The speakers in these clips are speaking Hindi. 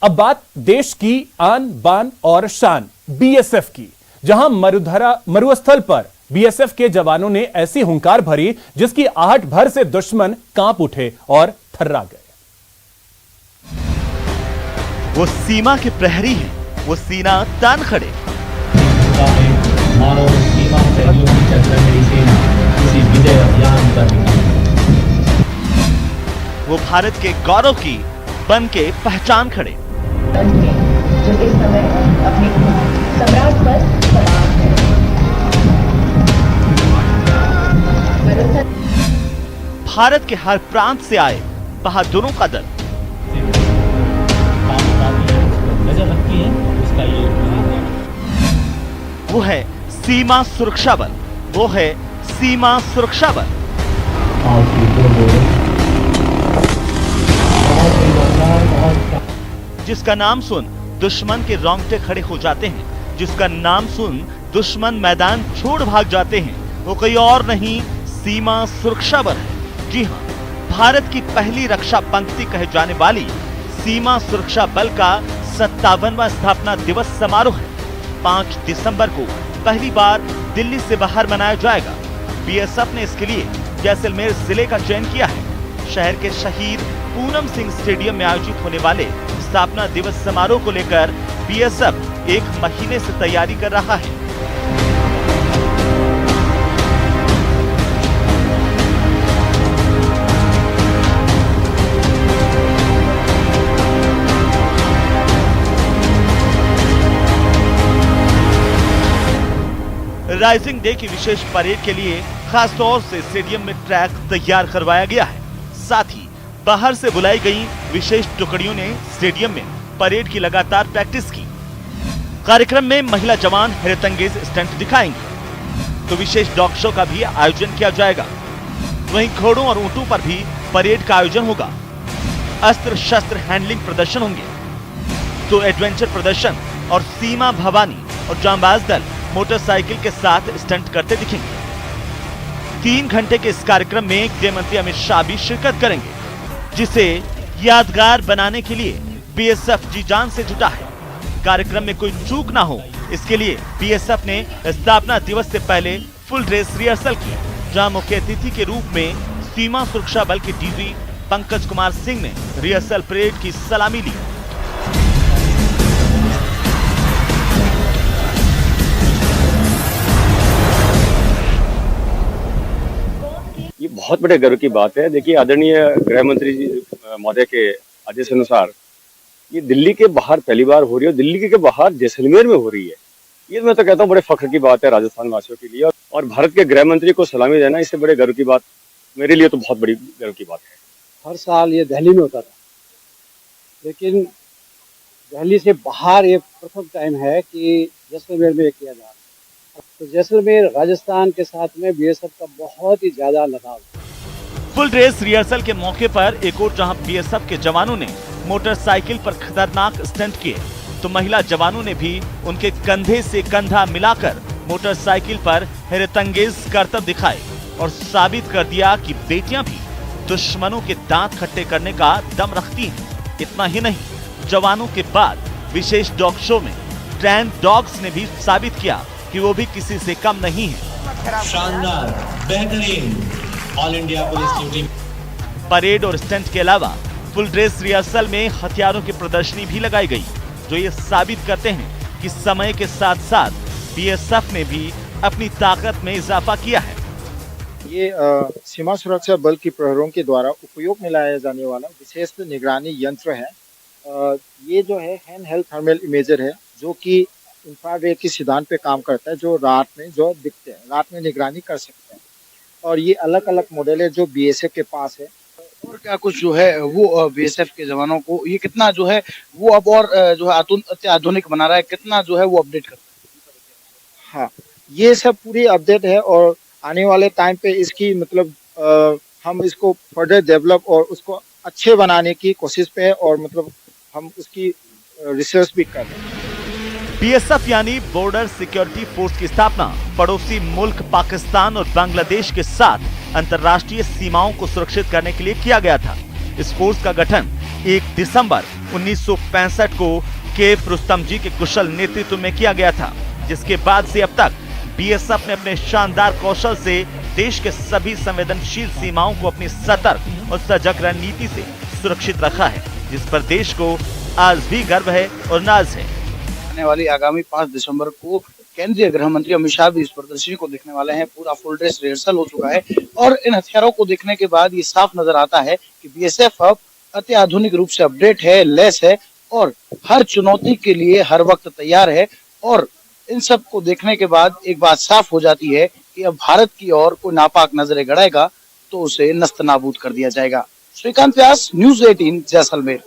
अब बात देश की आन बान और शान बीएसएफ की, जहां मरुस्थल पर बीएसएफ के जवानों ने ऐसी हुंकार भरी जिसकी आहट भर से दुश्मन कांप उठे और थर्रा गए। वो सीमा के प्रहरी हैं, वो सीना तान खड़े। मानो सीमा सहयोगी चक्र मेरी सेना किसी विजय अभियान का वो भारत के गौरव की बन के पहचान खड़े। जो इस समय अपने सम्राट पर सवार है। भारत के हर प्रांत से आए बहादुरों का दल। नजर रखती है उसका ये वो है सीमा सुरक्षा बल, वो है सीमा सुरक्षा बल। जिसका नाम सुन दुश्मन के रोंगटे खड़े हो जाते हैं, जिसका नाम सुन दुश्मन मैदान छोड़ भाग जाते हैं, वो कोई और नहीं सीमा सुरक्षा बल है। जी हाँ, भारत की पहली रक्षा पंक्ति कहे जाने वाली सीमा सुरक्षा बल का 57वां स्थापना दिवस समारोह है। 5 दिसंबर को पहली बार दिल्ली से बाहर मनाया जाएगा। बीएसएफ ने इसके लिए जैसलमेर जिले का चयन किया है। शहर के शहीद पूनम सिंह स्टेडियम में आयोजित होने वाले स्थापना दिवस समारोह को लेकर बीएसएफ 1 महीने से तैयारी कर रहा है। राइजिंग डे की विशेष परेड के लिए खास तौर से स्टेडियम में ट्रैक तैयार करवाया गया है। साथ ही बाहर से बुलाई गई विशेष टुकड़ियों ने स्टेडियम में परेड की लगातार प्रैक्टिस की। कार्यक्रम में महिला जवान हैरतअंगेज स्टंट दिखाएंगे, तो विशेष डॉग शो का भी आयोजन किया जाएगा। वहीं घोड़ों और ऊंटों पर भी परेड का आयोजन होगा। अस्त्र शस्त्र हैंडलिंग प्रदर्शन होंगे, तो एडवेंचर प्रदर्शन और सीमा भवानी और जांबाज दल मोटरसाइकिल के साथ स्टंट करते दिखेंगे। 3 घंटे के इस कार्यक्रम में गृह मंत्री अमित शाह भी शिरकत करेंगे, जिसे यादगार बनाने के लिए बीएसएफ जी जान से जुटा है। कार्यक्रम में कोई चूक ना हो, इसके लिए बीएसएफ ने स्थापना दिवस से पहले फुल ड्रेस रिहर्सल की, जहां मुख्य अतिथि के रूप में सीमा सुरक्षा बल के डीजी पंकज कुमार सिंह ने रिहर्सल परेड की सलामी ली। ये बहुत बड़े गर्व की बात है। देखिए, आदरणीय गृह मंत्री जी महोदय के आदेश अनुसार ये दिल्ली के बाहर पहली बार हो रही है, दिल्ली के बाहर जैसलमेर में हो रही है। ये मैं तो कहता हूँ बड़े फख्र की बात है राजस्थान वासियों के लिए, और भारत के गृह मंत्री को सलामी देना इससे बड़े गर्व की बात मेरे लिए तो बहुत बड़ी गर्व की बात है। हर साल ये दिल्ली में होता था, लेकिन दिल्ली से बाहर ये प्रथम टाइम है कि जैसलमेर में किया जा रहा है। तो जैसलमेर राजस्थान के साथ में बीएसएफ का बहुत ही ज्यादा लगाव है। फुल ड्रेस रिहर्सल के मौके पर एक और जहां बीएसएफ के जवानों ने मोटरसाइकिल पर खतरनाक स्टंट किए, तो महिला जवानों ने भी उनके कंधे से कंधा मिलाकर मोटरसाइकिल पर हैरतअंगेज करतब दिखाए और साबित कर दिया कि बेटियां भी दुश्मनों के दांत खट्टे करने का दम रखती हैं। इतना ही नहीं, जवानों के बाद विशेष डॉग शो में ट्रेन डॉग्स ने भी साबित किया कि वो भी किसी से कम नहीं है। शानदार, बेहतरीन all India police duty. Parade और स्टंट के अलावा फुल ड्रेस रिहर्सल में हथियारों की प्रदर्शनी भी लगाई गई, जो ये साबित करते हैं कि समय के साथ साथ बीएसएफ ने भी अपनी ताकत में इजाफा किया है। ये सीमा सुरक्षा बल की प्रहरों के द्वारा उपयोग में लाया जाने वाला विशेष निगरानी यंत्र है। ये जो है हैंड हेल्ड थर्मल इमेजर है, जो कि इंफ्रारेड के सिद्धांत पे काम करता है, जो रात में जो दिखते हैं, रात में निगरानी कर सकते हैं। और ये अलग अलग मॉडल है जो बीएसएफ के पास है। और क्या कुछ जो है वो बीएसएफ के जवानों को ये कितना जो है वो अब और जो है अत्याधुनिक बना रहा है, कितना जो है वो अपडेट करता है? हाँ, ये सब पूरी अपडेट है और आने वाले टाइम पे इसकी मतलब हम इसको फर्दर डेवलप और उसको अच्छे बनाने की कोशिश पे है, और मतलब हम उसकी रिसर्च भी कर रहे हैं। बीएसएफ यानी बॉर्डर सिक्योरिटी फोर्स की स्थापना पड़ोसी मुल्क पाकिस्तान और बांग्लादेश के साथ अंतर्राष्ट्रीय सीमाओं को सुरक्षित करने के लिए किया गया था। इस फोर्स का गठन 1 दिसंबर 1965 को केएफ रुस्तम जी के कुशल नेतृत्व में किया गया था, जिसके बाद से अब तक बीएसएफ ने अपने शानदार कौशल से देश के सभी संवेदनशील सीमाओं को अपनी सतर्क और सजग रणनीति से सुरक्षित रखा है, जिस पर देश को आज भी गर्व है और नाज है। आने वाली आगामी 5 दिसंबर को केंद्रीय गृह मंत्री अमित शाह भी इस प्रदर्शनी को देखने वाले हैं। पूरा फुल ड्रेस रिहर्सल हो चुका है और इन हथियारों को देखने के बाद ये साफ नजर आता है कि बीएसएफ अब अत्याधुनिक रूप से अपडेट है, लैस है और हर चुनौती के लिए हर वक्त तैयार है। और इन सब को देखने के बाद एक बात साफ हो जाती है कि अब भारत की ओर कोई नापाक नजरें गड़ाएगा तो उसे नस्त नाबूद कर दिया जाएगा। श्रीकांत व्यास, न्यूज़ 18, जैसलमेर।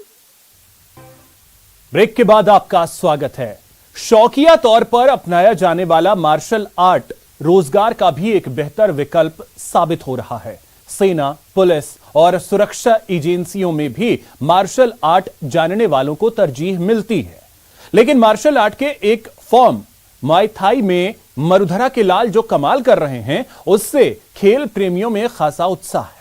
ब्रेक के बाद आपका स्वागत है। शौकिया तौर पर अपनाया जाने वाला मार्शल आर्ट रोजगार का भी एक बेहतर विकल्प साबित हो रहा है। सेना, पुलिस और सुरक्षा एजेंसियों में भी मार्शल आर्ट जानने वालों को तरजीह मिलती है। लेकिन मार्शल आर्ट के एक फॉर्म मुआय थाई में मरुधरा के लाल जो कमाल कर रहे हैं, उससे खेल प्रेमियों में खासा उत्साह है।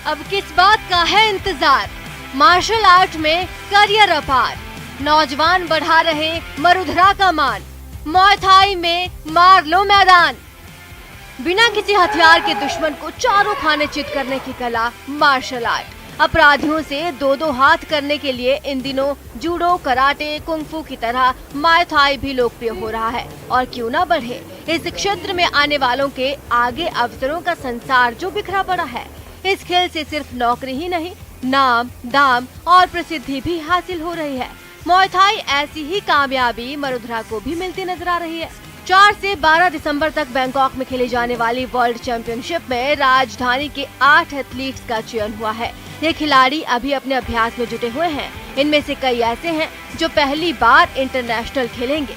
अब किस बात का है इंतजार? मार्शल आर्ट में करियर अपार, नौजवान बढ़ा रहे मरुधरा का मान। मुआय थाई में मार लो मैदान। बिना किसी हथियार के दुश्मन को चारों खाने चित करने की कला मार्शल आर्ट। अपराधियों से दो दो हाथ करने के लिए इन दिनों जूडो, कराटे, कुंफू की तरह मुआय थाई भी लोकप्रिय हो रहा है। और क्यों ना बढ़े, इस क्षेत्र में आने वालों के आगे अवसरों का संसार जो बिखरा पड़ा है। इस खेल से सिर्फ नौकरी ही नहीं, नाम, दाम और प्रसिद्धि भी हासिल हो रही है। मुआय थाई ऐसी ही कामयाबी मरुधरा को भी मिलती नजर आ रही है। 4 से 12 दिसंबर तक बैंकॉक में खेली जाने वाली वर्ल्ड चैंपियनशिप में राजधानी के 8 एथलीट्स का चयन हुआ है। ये खिलाड़ी अभी अपने अभ्यास में जुटे हुए हैं। इनमें से कई ऐसे हैं जो पहली बार इंटरनेशनल खेलेंगे।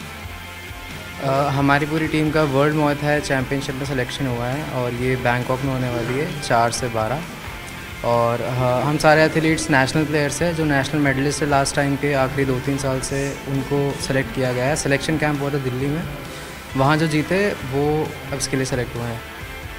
हमारी पूरी टीम का वर्ल्ड मुआय थाई चैंपियनशिप में सिलेक्शन हुआ है और ये बैंकॉक में होने वाली है 4 से 12। और हम सारे एथलीट्स नेशनल प्लेयर्स हैं जो नेशनल मेडलिस्ट है लास्ट टाइम के। आखिरी 2-3 साल से उनको सेलेक्ट किया गया है। सिलेक्शन कैंप हुआ था दिल्ली में, वहाँ जो जीते वो अब इसके लिए सेलेक्ट हुए हैं।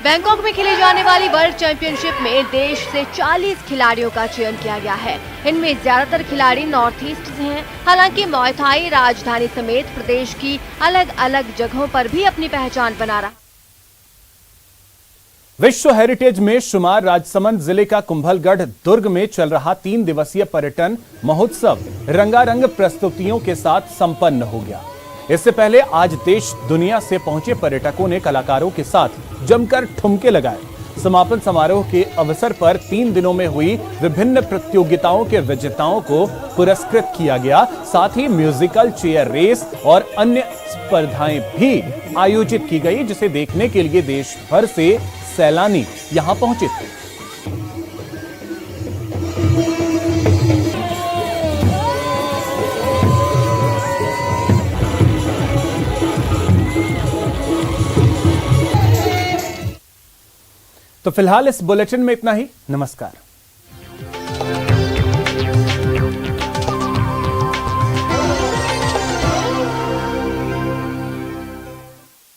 बैंकॉक में खेली जाने वाली वर्ल्ड चैंपियनशिप में देश से 40 खिलाड़ियों का चयन किया गया है। इनमें ज्यादातर खिलाड़ी नॉर्थ ईस्ट से हैं। हालांकि मुआय थाई राजधानी समेत प्रदेश की अलग अलग जगहों पर भी अपनी पहचान बना रहा। विश्व हेरिटेज में शुमार राजसमंद जिले का कुंभलगढ़ दुर्ग में चल रहा 3 दिवसीय पर्यटन महोत्सव रंगारंग प्रस्तुतियों के साथ संपन्न हो गया। इससे पहले आज देश दुनिया से पहुंचे पर्यटकों ने कलाकारों के साथ जमकर ठुमके लगाए। समापन समारोह के अवसर पर 3 दिनों में हुई विभिन्न प्रतियोगिताओं के विजेताओं को पुरस्कृत किया गया। साथ ही म्यूजिकल चेयर रेस और अन्य स्पर्धाएं भी आयोजित की गई, जिसे देखने के लिए देश भर से सैलानी यहां पहुंचे थे। तो फिलहाल इस बुलेटिन में इतना ही। नमस्कार।